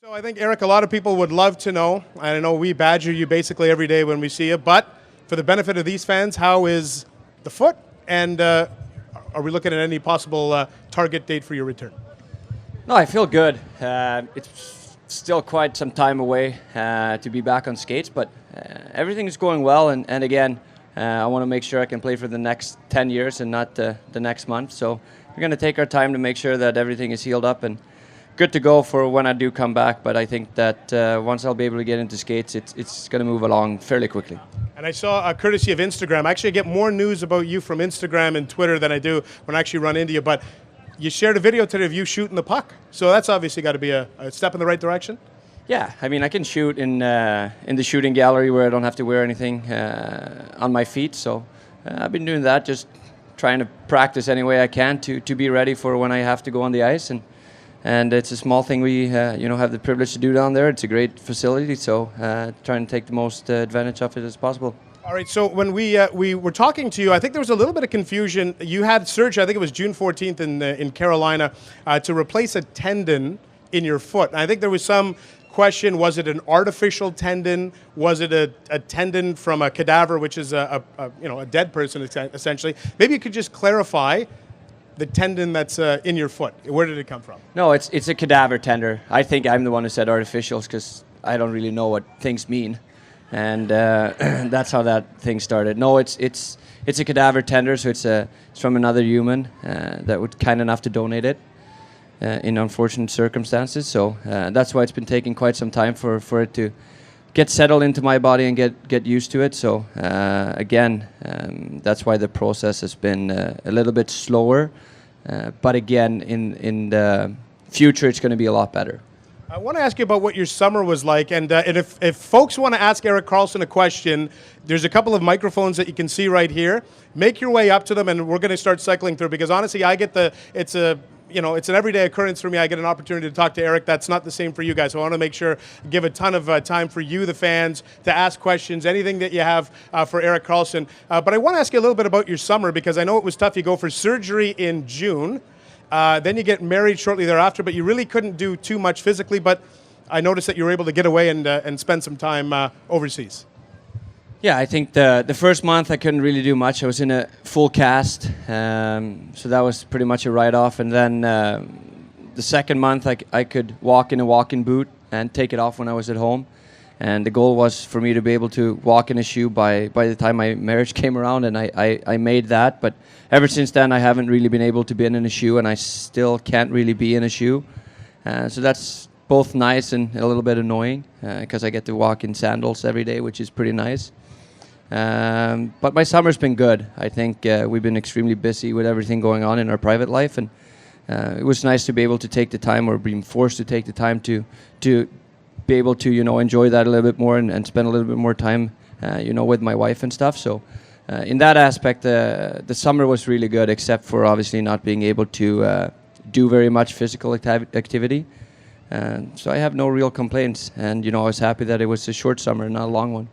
So I think, Erik, a lot of people would love to know, I know we badger you basically every day when we see you, but for the benefit of these fans, how is the foot? And are we looking at any possible target date for your return? No, I feel good. It's still quite some time away to be back on skates, but everything is going well. And again, I want to make sure I can play for the next 10 years and not the next month. So we're going to take our time to make sure that everything is healed up and good to go for when I do come back. But I think that once I'll be able to get into skates, it's going to move along fairly quickly. And I saw, courtesy of Instagram, actually I get more news about you from Instagram and Twitter than I do when I actually run into you. But you shared a video today of you shooting the puck. So that's obviously got to be a step in the right direction. Yeah, I mean, I can shoot in the shooting gallery where I don't have to wear anything on my feet. So I've been doing that, just trying to practice any way I can to be ready for when I have to go on the ice. And it's a small thing we have the privilege to do down there. It's a great facility, so trying to take the most advantage of it as possible. All right, so when we were talking to you, I think there was a little bit of confusion. You had surgery, I think it was June 14th in Carolina, to replace a tendon in your foot. And I think there was some question, was it an artificial tendon? Was it a tendon from a cadaver, which is a dead person essentially? Maybe you could just clarify the tendon that's in your foot. Where did it come from? No, it's a cadaver tendon. I think I'm the one who said artificials because I don't really know what things mean. And that's how that thing started. No, it's a cadaver tender, so it's from another human that was kind enough to donate it in unfortunate circumstances. So that's why it's been taking quite some time for it to get settled into my body and get used to it. So again, that's why the process has been a little bit slower. But again, in the future, it's going to be a lot better. I want to ask you about what your summer was like, and if folks want to ask Erik Karlsson a question, there's a couple of microphones that you can see right here. Make your way up to them, and we're going to start cycling through, because honestly, it's an everyday occurrence for me. I get an opportunity to talk to Erik. That's not the same for you guys. So I want to make sure, give a ton of time for you, the fans, to ask questions, anything that you have for Erik Karlsson. But I want to ask you a little bit about your summer, because I know it was tough. You go for surgery in June. Then you get married shortly thereafter, but you really couldn't do too much physically. But I noticed that you were able to get away and spend some time overseas. Yeah, I think the first month I couldn't really do much. I was in a full cast, so that was pretty much a write-off. And then the second month I could walk in a walking boot and take it off when I was at home. And the goal was for me to be able to walk in a shoe by the time my marriage came around, and I made that. But ever since then, I haven't really been able to be in a shoe, and I still can't really be in a shoe. So that's both nice and a little bit annoying, because I get to walk in sandals every day, which is pretty nice. But my summer's been good. I think we've been extremely busy with everything going on in our private life, and it was nice to be able to take the time, or being forced to take the time to be able to enjoy that a little bit more and spend a little bit more time with my wife and stuff. So in that aspect, the summer was really good, except for obviously not being able to do very much physical activity. So I have no real complaints, and I was happy that it was a short summer, not a long one.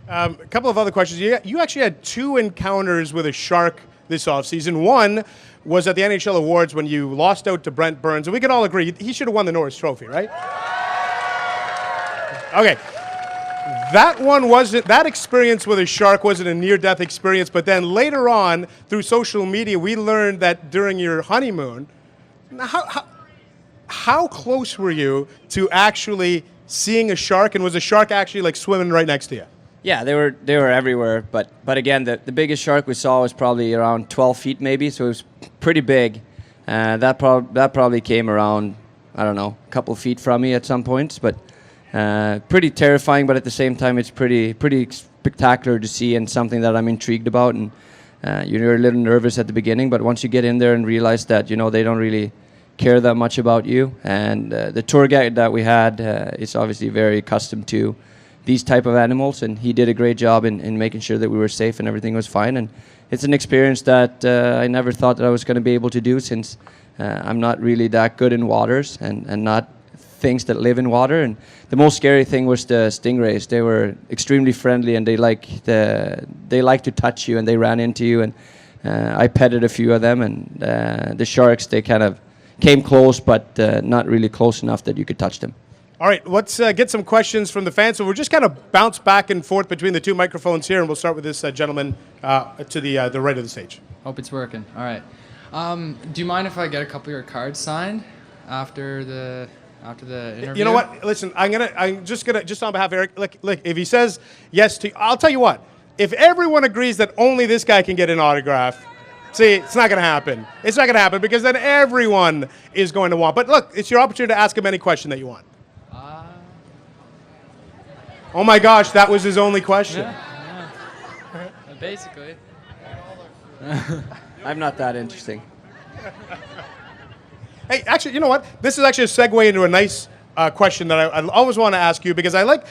A couple of other questions. You actually had 2 encounters with a shark this offseason. One was at the NHL Awards when you lost out to Brent Burns, and we can all agree he should have won the Norris Trophy, right? Okay, that experience with a shark wasn't a near-death experience, but then later on, through social media, we learned that during your honeymoon, how close were you to actually seeing a shark, and was a shark actually like swimming right next to you? Yeah, they were everywhere, but again, the biggest shark we saw was probably around 12 feet maybe, so it was pretty big. That probably came around, I don't know, a couple feet from me at some points, but pretty terrifying, but at the same time, it's pretty spectacular to see, and something that I'm intrigued about. And you're a little nervous at the beginning, but once you get in there and realize that they don't really care that much about you, and the tour guide that we had is obviously very accustomed to these type of animals, and he did a great job in making sure that we were safe and everything was fine. And it's an experience that I never thought that I was going to be able to do, since I'm not really that good in waters and not things that live in water. And the most scary thing was the stingrays. They were extremely friendly, and they like to touch you, and they ran into you, and I petted a few of them. And the sharks, they kind of came close, but not really close enough that you could touch them. All right, let's get some questions from the fans. So we're just kind of bounce back and forth between the two microphones here, and we'll start with this gentleman to the right of the stage. Hope it's working. All right. Do you mind if I get a couple of your cards signed after the interview? You know what? Listen, I'm just on behalf of Erik. Look, if he says yes to, I'll tell you what. If everyone agrees that only this guy can get an autograph, see, it's not going to happen. It's not going to happen because then everyone is going to want. But look, it's your opportunity to ask him any question that you want. Oh my gosh, that was his only question. Yeah. Basically. I'm not that interesting. Hey, actually, you know what? This is actually a segue into a nice question that I always want to ask you because I like,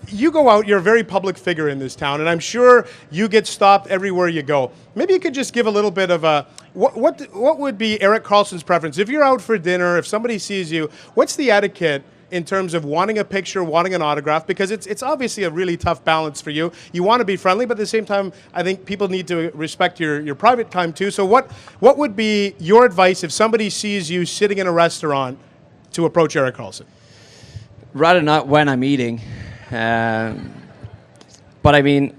you go out, you're a very public figure in this town, and I'm sure you get stopped everywhere you go. Maybe you could just give a little bit of a, what would be Erik Karlsson's preference? If you're out for dinner, if somebody sees you, what's the etiquette in terms of wanting a picture, wanting an autograph? Because it's obviously a really tough balance for you. You want to be friendly, but at the same time, I think people need to respect your private time too. So what would be your advice if somebody sees you sitting in a restaurant to approach Erik Karlsson? Rather not when I'm eating. But I mean,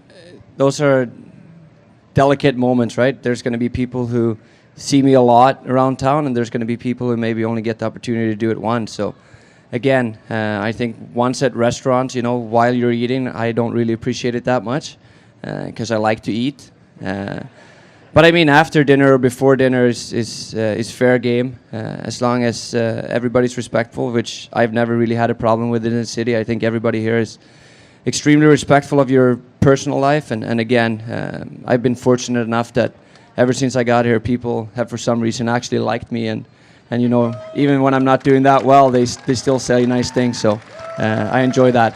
those are delicate moments, right? There's going to be people who see me a lot around town, and there's going to be people who maybe only get the opportunity to do it once. So again, I think once at restaurants, while you're eating, I don't really appreciate it that much because I like to eat. But I mean, after dinner or before dinner is fair game as long as everybody's respectful, which I've never really had a problem with in the city. I think everybody here is extremely respectful of your personal life. And again, I've been fortunate enough that ever since I got here, people have for some reason actually liked me. And even when I'm not doing that well, they still say nice things. So I enjoy that.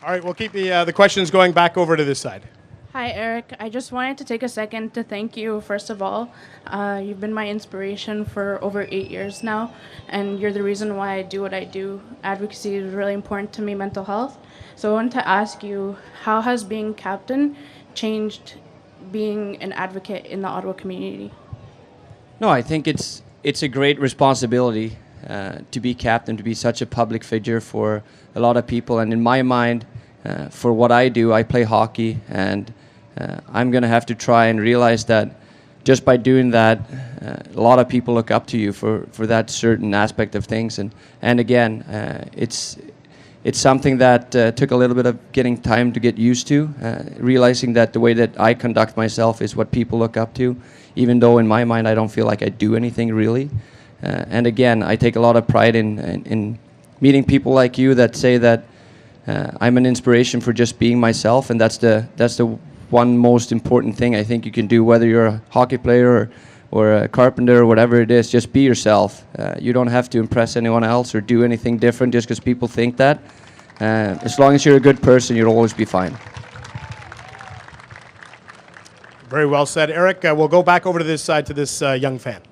All right, we'll keep the questions going back over to this side. Hi, Erik. I just wanted to take a second to thank you, first of all. You've been my inspiration for over 8 years now, and you're the reason why I do what I do. Advocacy is really important to me, mental health. So I wanted to ask you, how has being captain changed being an advocate in the Ottawa community? No, I think it's a great responsibility to be captain, to be such a public figure for a lot of people. And in my mind, for what I do, I play hockey, and I'm going to have to try and realize that just by doing that, a lot of people look up to you for that certain aspect of things. And again, it's something that took a little bit of getting time to get used to, realizing that the way that I conduct myself is what people look up to, even though in my mind I don't feel like I do anything really. And again, I take a lot of pride in meeting people like you that say that I'm an inspiration for just being myself, and that's the one most important thing I think you can do, whether you're a hockey player or a carpenter or whatever it is. Just be yourself. You don't have to impress anyone else or do anything different just because people think that. As long as you're a good person, you'll always be fine. Very well said, Erik. We'll go back over to this side to this young fan.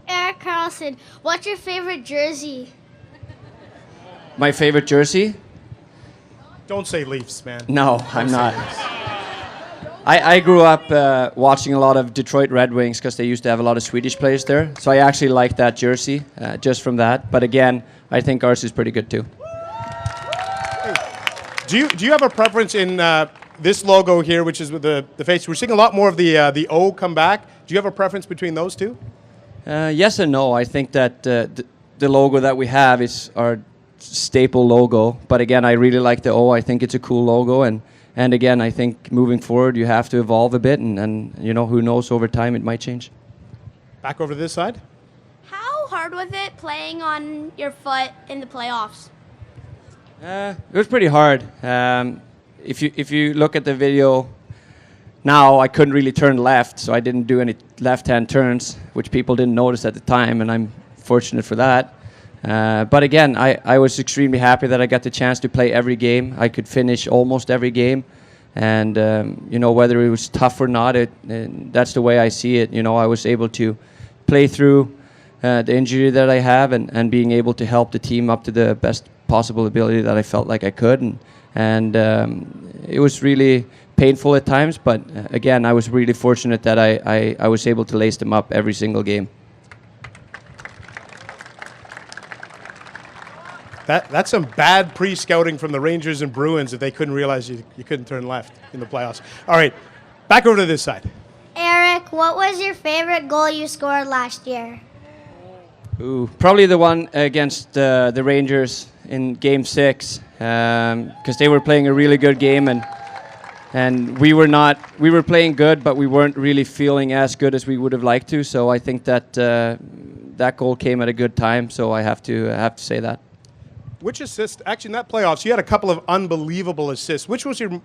Erik Karlsson, what's your favorite jersey? My favorite jersey? Don't say Leafs, man. No, I'm not. I grew up watching a lot of Detroit Red Wings because they used to have a lot of Swedish players there. So I actually like that jersey just from that. But again, I think ours is pretty good too. Do you have a preference in this logo here, which is with the face? We're seeing a lot more of the O come back. Do you have a preference between those two? Yes and no. I think that the logo that we have is our staple logo. But again, I really like the O. I think it's a cool logo. And again, I think moving forward, you have to evolve a bit. And who knows, over time it might change. Back over to this side. How hard was it playing on your foot in the playoffs? It was pretty hard. If you look at the video now, I couldn't really turn left, so I didn't do any left-hand turns, which people didn't notice at the time, and I'm fortunate for that. But again, I was extremely happy that I got the chance to play every game. I could finish almost every game, and whether it was tough or not, that's the way I see it. I was able to play through the injury that I have, and being able to help the team up to the best possible ability that I felt like I could, and it was really painful at times, but again, I was really fortunate that I was able to lace them up every single game. That's some bad pre-scouting from the Rangers and Bruins if they couldn't realize you couldn't turn left in the playoffs. All right, back over to this side. Eric, what was your favorite goal you scored last year? Ooh, probably the one against the Rangers in Game 6, because they were playing a really good game, and we were not. We were playing good, but we weren't really feeling as good as we would have liked to. So I think that that goal came at a good time. So I have to say that. Which assist? Actually, in that playoffs, you had a couple of unbelievable assists. Which was your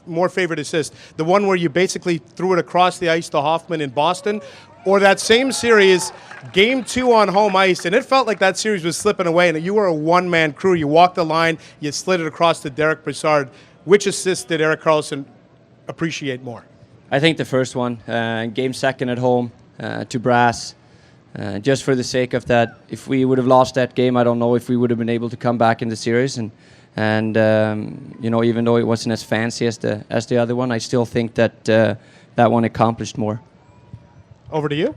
more favorite assist? The one where you basically threw it across the ice to Hoffman in Boston, or that same series, Game 2 on home ice, and it felt like that series was slipping away, and you were a one-man crew. You walked the line, you slid it across to Derek Brassard. Which assist did Erik Karlsson appreciate more? I think the first one, Game 2 at home to Brass. Just for the sake of that, if we would have lost that game, I don't know if we would have been able to come back in the series. And even though it wasn't as fancy as the other one, I still think that that one accomplished more. Over to you.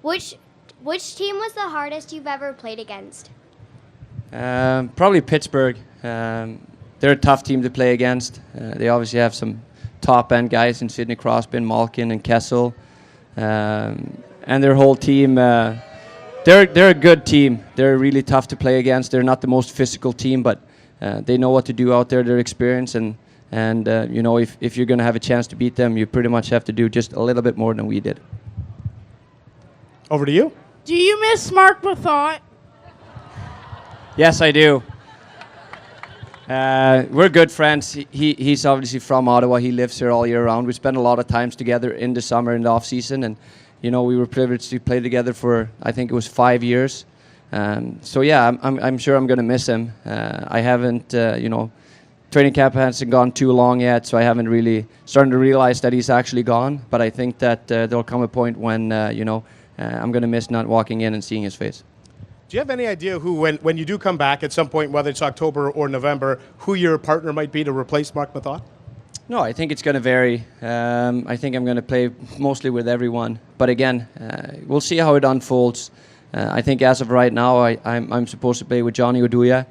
Which team was the hardest you've ever played against? Probably Pittsburgh. They're a tough team to play against. They obviously have some top-end guys in Sidney Crosby, Malkin, and Kessel. And their whole team, they're a good team. They're really tough to play against. They're not the most physical team, but they know what to do out there. They're experienced, and if you're going to have a chance to beat them, you pretty much have to do just a little bit more than we did. Over to you. Do you miss Mark Mathot? Yes, I do. We're good friends. He's obviously from Ottawa. He lives here all year round. We spend a lot of times together in the summer and the off season, and we were privileged to play together for, I think it was 5 years. So yeah, I'm sure I'm going to miss him. I haven't, training camp hasn't gone too long yet, so I haven't really started to realize that he's actually gone. But I think that there'll come a point when I'm going to miss not walking in and seeing his face. Do you have any idea who, when you do come back at some point, whether it's October or November, who your partner might be to replace Mark Mathot? No, I think it's going to vary. I think I'm going to play mostly with everyone. But again, we'll see how it unfolds. I think as of right now, I'm supposed to play with Johnny Oduya.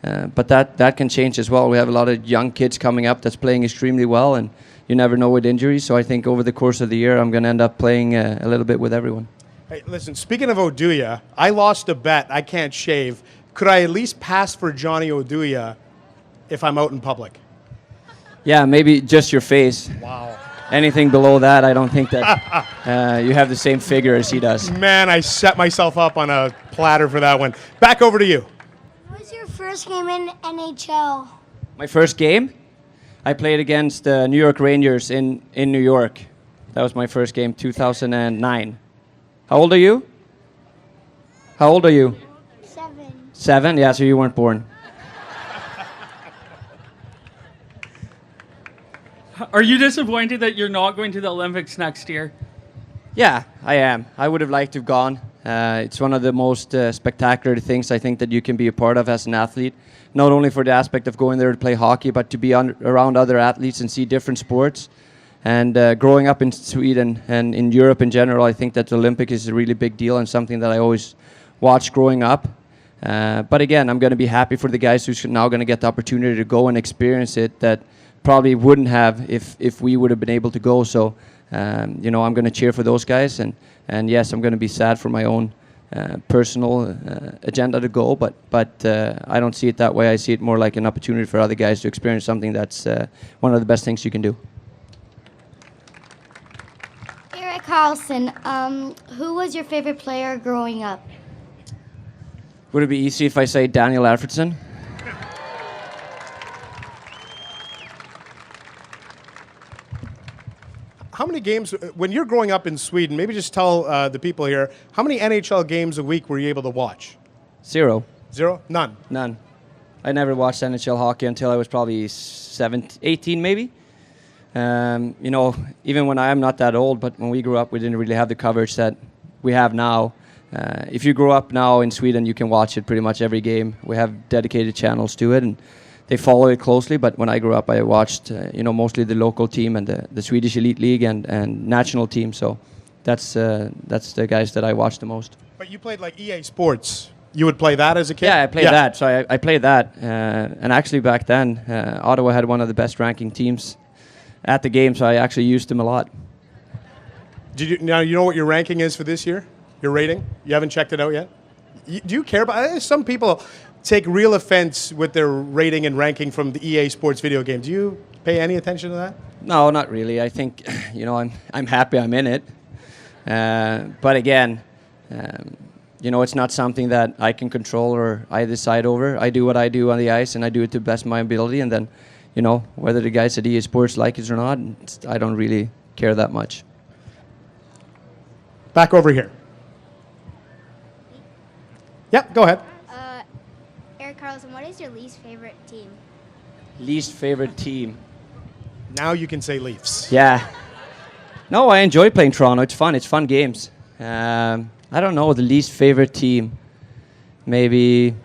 But that can change as well. We have a lot of young kids coming up that's playing extremely well, and you never know with injuries. So I think over the course of the year, I'm going to end up playing a little bit with everyone. Hey, listen, speaking of Oduya, I lost a bet. I can't shave. Could I at least pass for Johnny Oduya if I'm out in public? Yeah, maybe just your face. Wow. Anything below that, I don't think that you have the same figure as he does. Man, I set myself up on a platter for that one. Back over to you. What was your first game in NHL? My first game? I played against the New York Rangers in New York. That was my first game, 2009. How old are you? How old are you? 7. 7? Yeah, so you weren't born. Are you disappointed that you're not going to the Olympics next year? Yeah, I am. I would have liked to have gone. It's one of the most spectacular things I think that you can be a part of as an athlete. Not only for the aspect of going there to play hockey, but to be around other athletes and see different sports. And growing up in Sweden and in Europe in general, I think that the Olympics is a really big deal and something that I always watched growing up. But again, I'm going to be happy for the guys who's now going to get the opportunity to go and experience it that probably wouldn't have if we would have been able to go. So, I'm going to cheer for those guys. And yes, I'm going to be sad for my own personal agenda to go. But I don't see it that way. I see it more like an opportunity for other guys to experience something that's one of the best things you can do. Erik Karlsson, who was your favorite player growing up? Would it be easy if I say Daniel Alfredsson? How many games, when you're growing up in Sweden, maybe just tell the people here, how many NHL games a week were you able to watch? 0. 0? None? None. I never watched NHL hockey until I was probably 18 maybe. Even when I'm not that old, but when we grew up, we didn't really have the coverage that we have now. If you grow up now in Sweden, you can watch it pretty much every game. We have dedicated channels to it, and they follow it closely. But when I grew up, I watched, mostly the local team and the Swedish Elite League and national team. So that's the guys that I watched the most. But you played like EA Sports You would play that as a kid? Yeah, I played that. So I played that. And actually back then, Ottawa had one of the best ranking teams at the game, so I actually used them a lot. Now you know what your ranking is for this year? Your rating? You haven't checked it out yet? Do you care about? Some people take real offense with their rating and ranking from the EA Sports video game. Do you pay any attention to that? No, not really. I think I'm happy I'm in it. But again, it's not something that I can control or I decide over. I do what I do on the ice, and I do it to the best of my ability. And then, whether the guys at EA Sports like it or not, I don't really care that much. Back over here. Yep, go ahead. Erik Karlsson, what is your least favorite team? Least favorite team? Now you can say Leafs. Yeah. No, I enjoy playing Toronto. It's fun. It's fun games. I don't know, the least favorite team. Maybe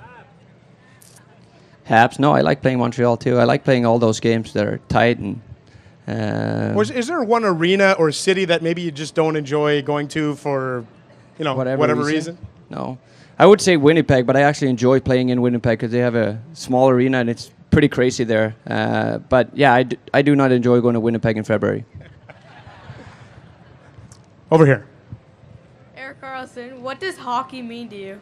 Habs. No, I like playing Montreal too. I like playing all those games that are tight. And is there one arena or city that maybe you just don't enjoy going to for, whatever reason? No. I would say Winnipeg, but I actually enjoy playing in Winnipeg because they have a small arena and it's pretty crazy there. But yeah, I do not enjoy going to Winnipeg in February. Over here. Erik Karlsson, what does hockey mean to you?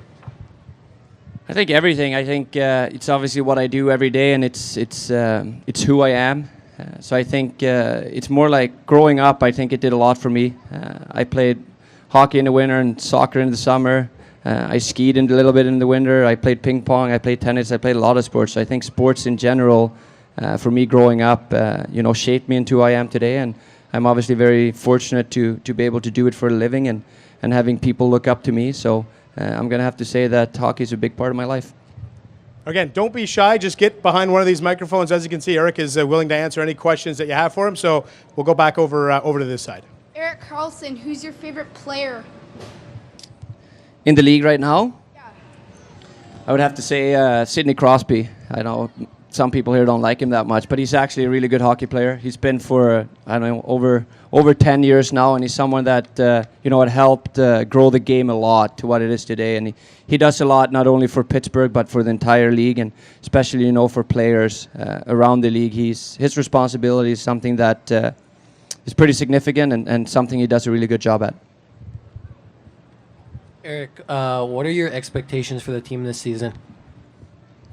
I think everything. I think it's obviously what I do every day, and it's who I am. So I think it's more like growing up. I think it did a lot for me. I played hockey in the winter and soccer in the summer. I skied a little bit in the winter. I played ping pong. I played tennis. I played a lot of sports. So I think sports in general, for me growing up, shaped me into who I am today. And I'm obviously very fortunate to be able to do it for a living and having people look up to me. So I'm going to have to say that hockey is a big part of my life. Again, don't be shy. Just get behind one of these microphones. As you can see, Erik is willing to answer any questions that you have for him. So we'll go back over to this side. Erik Karlsson, who's your favorite player? In the league right now? Yeah. I would have to say Sidney Crosby. I know some people here don't like him that much, but he's actually a really good hockey player. He's been for, over 10 years now, and he's someone that, had helped grow the game a lot to what it is today. And he does a lot not only for Pittsburgh, but for the entire league, and especially, for players around the league. His responsibility is something that is pretty significant and something he does a really good job at. Erik, what are your expectations for the team this season?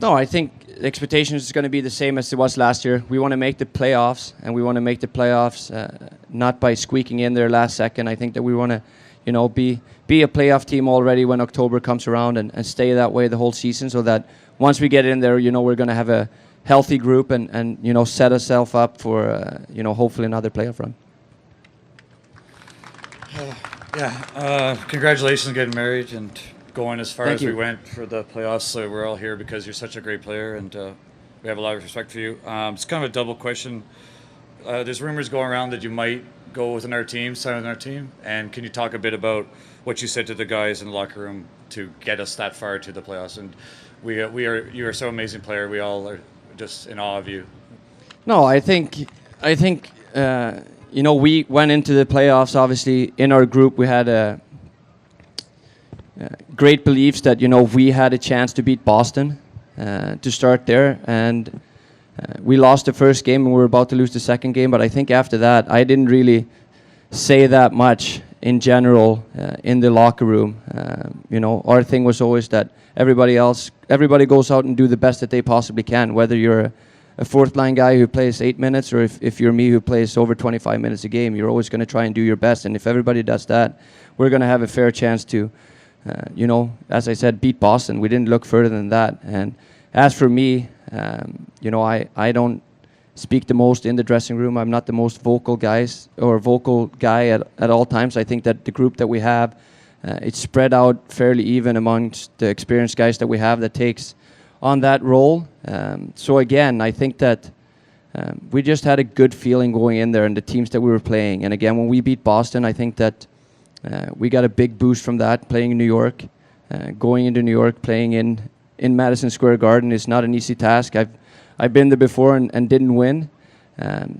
No, I think the expectation is going to be the same as it was last year. We want to make the playoffs, and we want to make the playoffs not by squeaking in there last second. I think that we want to, be a playoff team already when October comes around and stay that way the whole season, so that once we get in there, we're going to have a healthy group and set ourselves up for, hopefully another playoff run. Congratulations on getting married and going as far Thank as you. we went for the playoffs. So we're all here because you're such a great player, and we have a lot of respect for you. It's kind of a double question. There's rumors going around that you might go with another team, sign with another team. And can you talk a bit about what you said to the guys in the locker room to get us that far to the playoffs? And you're so amazing player. We all are just in awe of you. No, I think. We went into the playoffs, obviously, in our group. We had great beliefs that, we had a chance to beat Boston to start there. And we lost the first game and we were about to lose the second game. But I think after that, I didn't really say that much in general in the locker room. Our thing was always that everybody goes out and do the best that they possibly can, whether you're a fourth line guy who plays 8 minutes, or if you're me who plays over 25 minutes a game, you're always going to try and do your best. And if everybody does that, we're going to have a fair chance to, as I said, beat Boston. We didn't look further than that. And as for me, I don't speak the most in the dressing room. I'm not the most vocal guy at all times. I think that the group that we have, it's spread out fairly even amongst the experienced guys that we have that takes on that role. So again, I think that we just had a good feeling going in there and the teams that we were playing. And again, when we beat Boston, I think that we got a big boost from that, playing in New York. Going into New York, playing in Madison Square Garden is not an easy task. I've been there before and didn't win.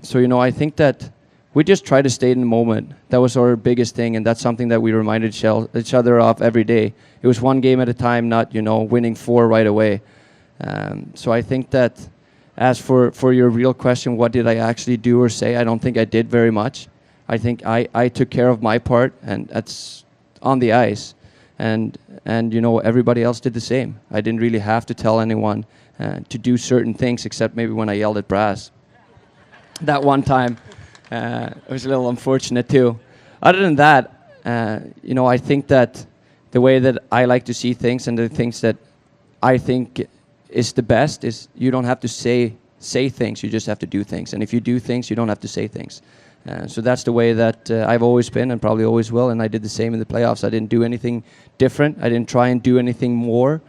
So, I think that we just try to stay in the moment. That was our biggest thing, and that's something that we reminded each other of every day. It was one game at a time, not winning 4 right away. So I think that as for your real question, what did I actually do or say? I don't think I did very much. I think I took care of my part, and that's on the ice. And everybody else did the same. I didn't really have to tell anyone to do certain things, except maybe when I yelled at Brass. That one time, it was a little unfortunate too. Other than that, I think that the way that I like to see things and the things that I think is the best is you don't have to say things, you just have to do things. And if you do things, you don't have to say things. So that's the way that I've always been and probably always will, and I did the same in the playoffs. I didn't do anything different. I didn't try and do anything more.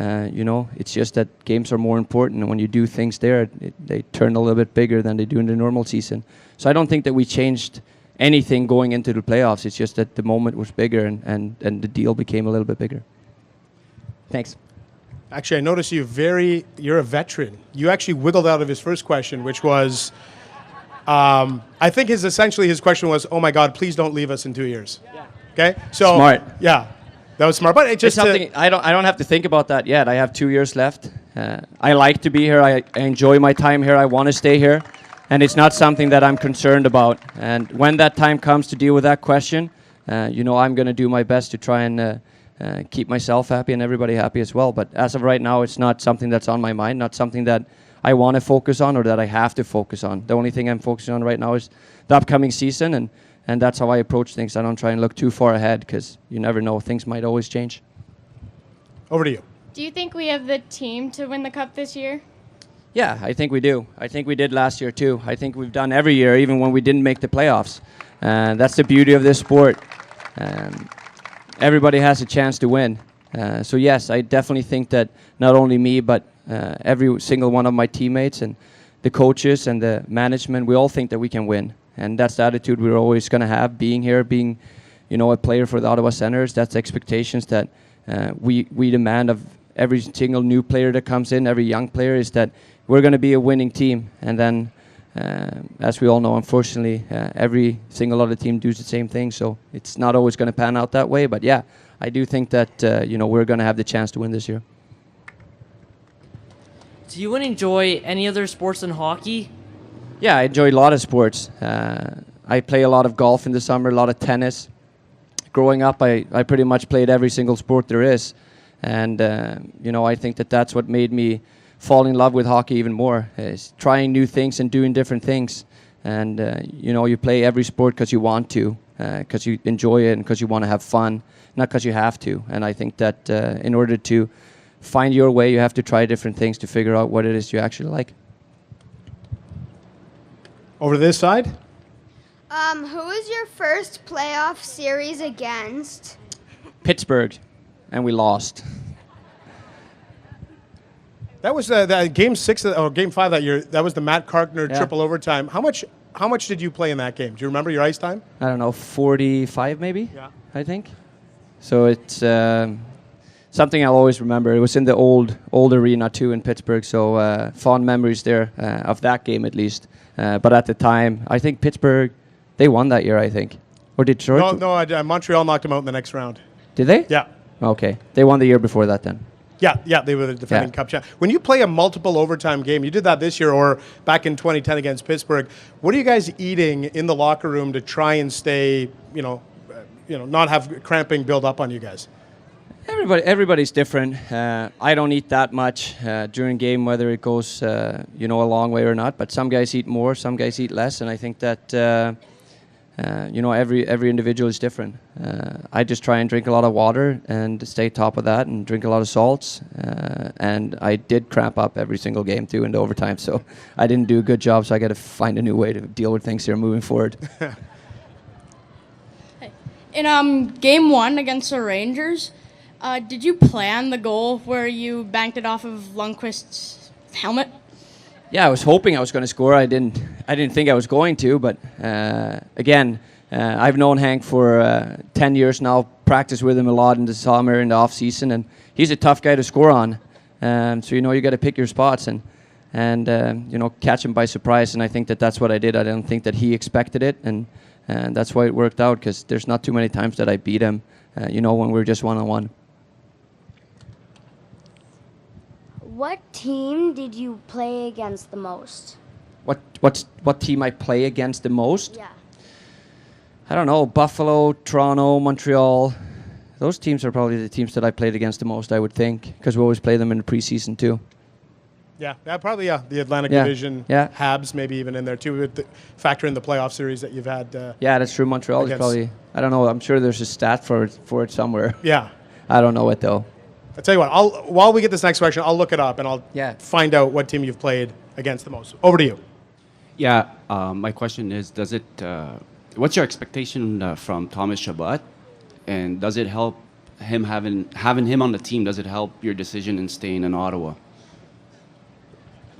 It's just that games are more important, and when you do things there, they turn a little bit bigger than they do in the normal season. So I don't think that we changed anything going into the playoffs. It's just that the moment was bigger and the deal became a little bit bigger. Thanks. Actually, I noticed you're a veteran. You actually wiggled out of his first question, which was, I think his question was, oh my God, please don't leave us in 2 years. Yeah. Okay? So smart. Yeah. That was smart, but it's just something I don't have to think about that yet. I have 2 years left. I like to be here. I enjoy my time here. I want to stay here, and it's not something that I'm concerned about. And when that time comes to deal with that question, I'm going to do my best to try and keep myself happy and everybody happy as well. But as of right now, it's not something that's on my mind. Not something that I want to focus on or that I have to focus on. The only thing I'm focusing on right now is the upcoming season, and that's how I approach things. I don't try and look too far ahead because you never know. Things might always change. Over to you. Do you think we have the team to win the Cup this year? Yeah, I think we do. I think we did last year too. I think we've done every year, even when we didn't make the playoffs. That's the beauty of this sport. Everybody has a chance to win. So yes, I definitely think that not only me, but every single one of my teammates and the coaches and the management, we all think that we can win. And that's the attitude we're always going to have, being here, being, a player for the Ottawa Senators. That's expectations that we demand of every single new player that comes in, every young player, is that we're going to be a winning team. And then, as we all know, unfortunately, every single other team does the same thing. So it's not always going to pan out that way. But yeah, I do think that, we're going to have the chance to win this year. Do you enjoy any other sports than hockey? Yeah, I enjoy a lot of sports. I play a lot of golf in the summer, a lot of tennis. Growing up, I pretty much played every single sport there is. And, I think that that's what made me fall in love with hockey even more, is trying new things and doing different things. And, you play every sport because you want to, because you enjoy it and because you want to have fun, not because you have to. And I think that in order to find your way, you have to try different things to figure out what it is you actually like. Over to this side. Who was your first playoff series against? Pittsburgh, and we lost. That was the game 6 or game 5 that year. That was the Matt Karkner triple overtime. How much did you play in that game? Do you remember your ice time? I don't know, 45 maybe. Yeah. I think. So it's something I'll always remember. It was in the old arena too in Pittsburgh. So fond memories there of that game at least. But at the time, I think Pittsburgh, they won that year, I think. Or Detroit? No, Montreal knocked them out in the next round. Did they? Yeah. Okay. They won the year before that then. Yeah, they were the defending Cup champ. When you play a multiple overtime game, you did that this year or back in 2010 against Pittsburgh. What are you guys eating in the locker room to try and stay, not have cramping build up on you guys? Everybody's different. I don't eat that much during game, whether it goes a long way or not. But some guys eat more, some guys eat less, and I think that every individual is different. I just try and drink a lot of water and stay top of that, and drink a lot of salts. And I did cramp up every single game too in the overtime, so I didn't do a good job. So I got to find a new way to deal with things here moving forward. In game 1 against the Rangers. Did you plan the goal where you banked it off of Lundqvist's helmet? Yeah, I was hoping I was going to score. I didn't think I was going to, but again, I've known Hank for 10 years now, practiced with him a lot in the summer, in the off season, and he's a tough guy to score on. So you got to pick your spots, and and catch him by surprise. And I think that that's what I did. I don't think that he expected it, and that's why it worked out, because there's not too many times that I beat him, when we're just one-on-one. What team did you play against the most? What team I play against the most? Yeah. I don't know. Buffalo, Toronto, Montreal. Those teams are probably the teams that I played against the most, I would think, because we always play them in the preseason too. Yeah, probably the Atlantic Yeah. Division, Yeah. Habs maybe even in there too, with factor in the playoff series that you've had. Yeah, that's true. Montreal is against- probably, I don't know, I'm sure there's a stat for it somewhere. Yeah. I don't know it though. I'll tell you what, while we get this next question, I'll look it up and I'll Yeah. find out what team you've played against the most. Over to you. Yeah, my question is, what's your expectation from Thomas Chabot, and does it help him having him on the team? Does it help your decision in staying in Ottawa?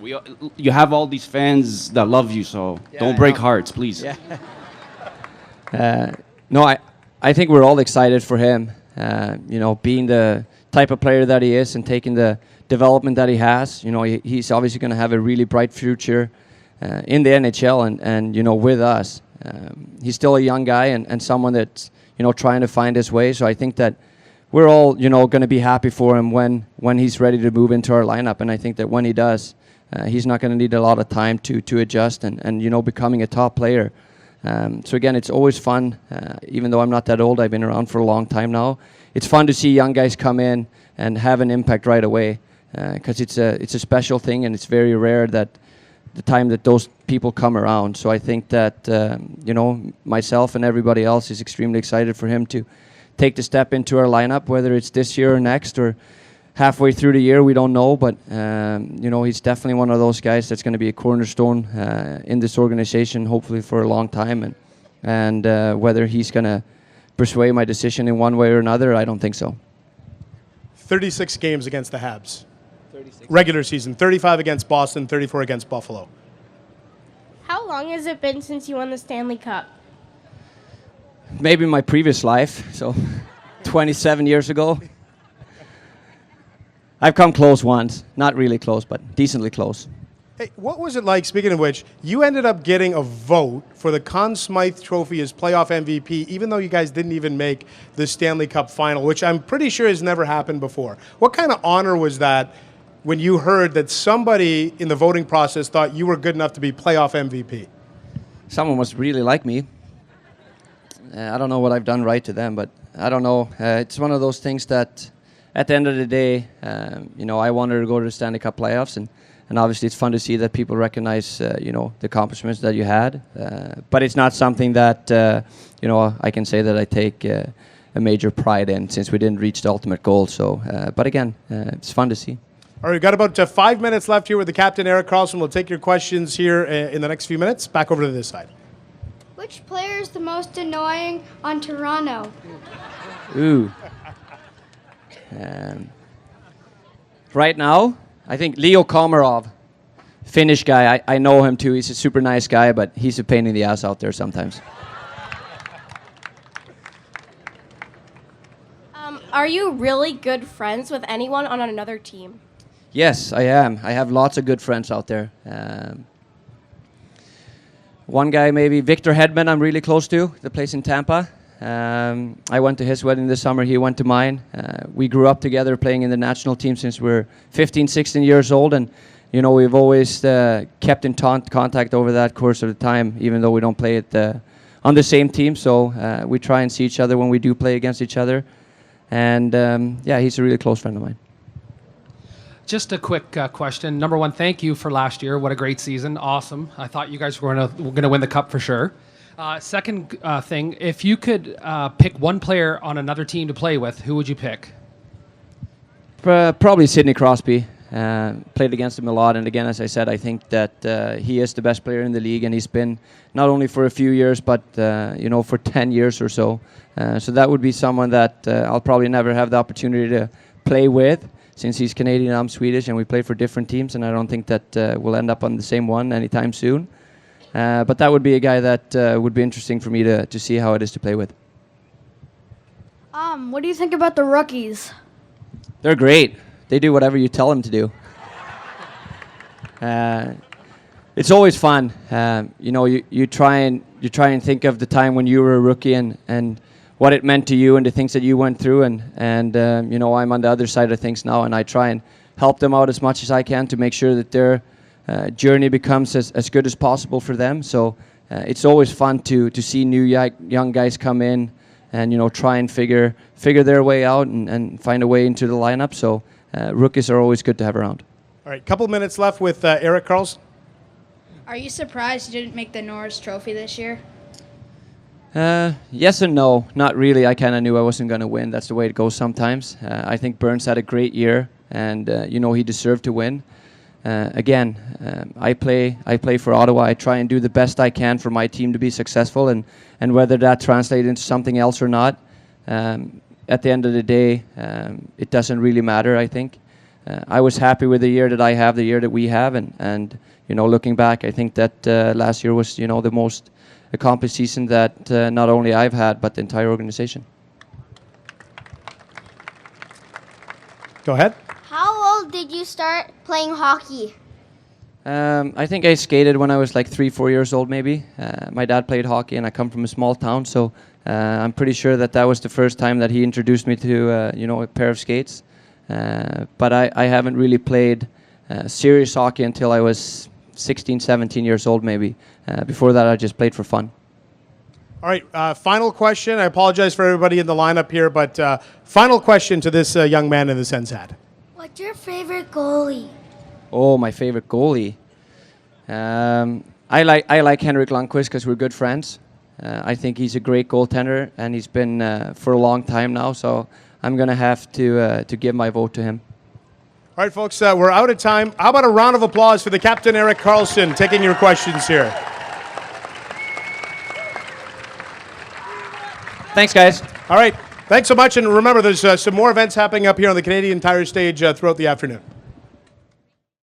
You have all these fans that love you, so don't break hearts, please. Yeah. No, I think we're all excited for him. Being the type of player that he is and taking the development that he has. He's obviously going to have a really bright future in the NHL and with us. He's still a young guy and someone that's trying to find his way. So I think that we're all going to be happy for him when he's ready to move into our lineup. And I think that when he does, he's not going to need a lot of time to adjust and becoming a top player. So again, it's always fun. Even though I'm not that old, I've been around for a long time now. It's fun to see young guys come in and have an impact right away, because it's a special thing, and it's very rare that the time that those people come around. So I think that myself and everybody else is extremely excited for him to take the step into our lineup, whether it's this year or next or halfway through the year, we don't know. But he's definitely one of those guys that's going to be a cornerstone in this organization, hopefully for a long time. And whether he's going to persuade my decision in one way or another, I don't think so. 36 games against the Habs. 36. Regular season, 35 against Boston, 34 against Buffalo. How long has it been since you won the Stanley Cup? Maybe my previous life, so 27 years ago. I've come close once. Not really close, but decently close. Hey, what was it like, speaking of which, you ended up getting a vote for the Conn Smythe Trophy as playoff MVP, even though you guys didn't even make the Stanley Cup final, which I'm pretty sure has never happened before. What kind of honor was that when you heard that somebody in the voting process thought you were good enough to be playoff MVP? Someone must really like me. I don't know what I've done right to them, but I don't know. It's one of those things that at the end of the day, I wanted to go to the Stanley Cup playoffs, and obviously it's fun to see that people recognize, the accomplishments that you had. But it's not something that, I can say that I take a major pride in, since we didn't reach the ultimate goal. So, but again, it's fun to see. All right, we've got about 5 minutes left here with the captain, Erik Karlsson. We'll take your questions here in the next few minutes. Back over to this side. Which player is the most annoying on Toronto? Ooh. Right now, I think Leo Komarov, Finnish guy. I know him too. He's a super nice guy, but he's a pain in the ass out there sometimes. Are you really good friends with anyone on another team? Yes, I am. I have lots of good friends out there. One guy, maybe Victor Hedman, I'm really close to, that plays in Tampa. I went to his wedding this summer. He went to mine. We grew up together playing in the national team since we're 15, 16 years old. And, we've always kept in contact over that course of the time, even though we don't play on the same team. So we try and see each other when we do play against each other. And, he's a really close friend of mine. Just a quick question. Number one, thank you for last year. What a great season. Awesome. I thought you guys were going to win the cup for sure. Second thing, if you could pick one player on another team to play with, who would you pick? Probably Sidney Crosby. Played against him a lot. And again, as I said, I think that he is the best player in the league. And he's been not only for a few years, but, for 10 years or so. So that would be someone that I'll probably never have the opportunity to play with, since he's Canadian, I'm Swedish, and we play for different teams, and I don't think that we'll end up on the same one anytime soon. But that would be a guy that would be interesting for me to see how it is to play with. What do you think about the rookies? They're great. They do whatever you tell them to do. It's always fun. You try and think of the time when you were a rookie and what it meant to you and the things that you went through, and I'm on the other side of things now, and I try and help them out as much as I can to make sure that their journey becomes as good as possible for them. So it's always fun to see new young guys come in and try and figure their way out and find a way into the lineup. So rookies are always good to have around. All right, couple minutes left with Erik Karlsson. Are you surprised you didn't make the Norris Trophy this year? Yes and no. Not really. I kind of knew I wasn't going to win. That's the way it goes sometimes. I think Burns had a great year, and he deserved to win. Again, I play for Ottawa. I try and do the best I can for my team to be successful, and whether that translates into something else or not, at the end of the day, it doesn't really matter, I think. I was happy with the year that I have, the year that we have, and looking back, I think that last year was the most accomplished season that not only I've had, but the entire organization. Go ahead. How old did you start playing hockey? I think I skated when I was like 3-4 years old, maybe. My dad played hockey, and I come from a small town, so I'm pretty sure that was the first time that he introduced me to a pair of skates. But I haven't really played serious hockey until I was 16, 17 years old, maybe. Before that, I just played for fun. All right, final question. I apologize for everybody in the lineup here, but final question to this young man in the Sens hat. What's your favorite goalie? Oh, my favorite goalie. I like Henrik Lundqvist because we're good friends. I think he's a great goaltender, and he's been for a long time now, so I'm going to have to give my vote to him. All right, folks, we're out of time. How about a round of applause for the captain, Erik Karlsson, taking your questions here. Thanks, guys. All right, thanks so much, and remember, there's some more events happening up here on the Canadian Tire stage throughout the afternoon.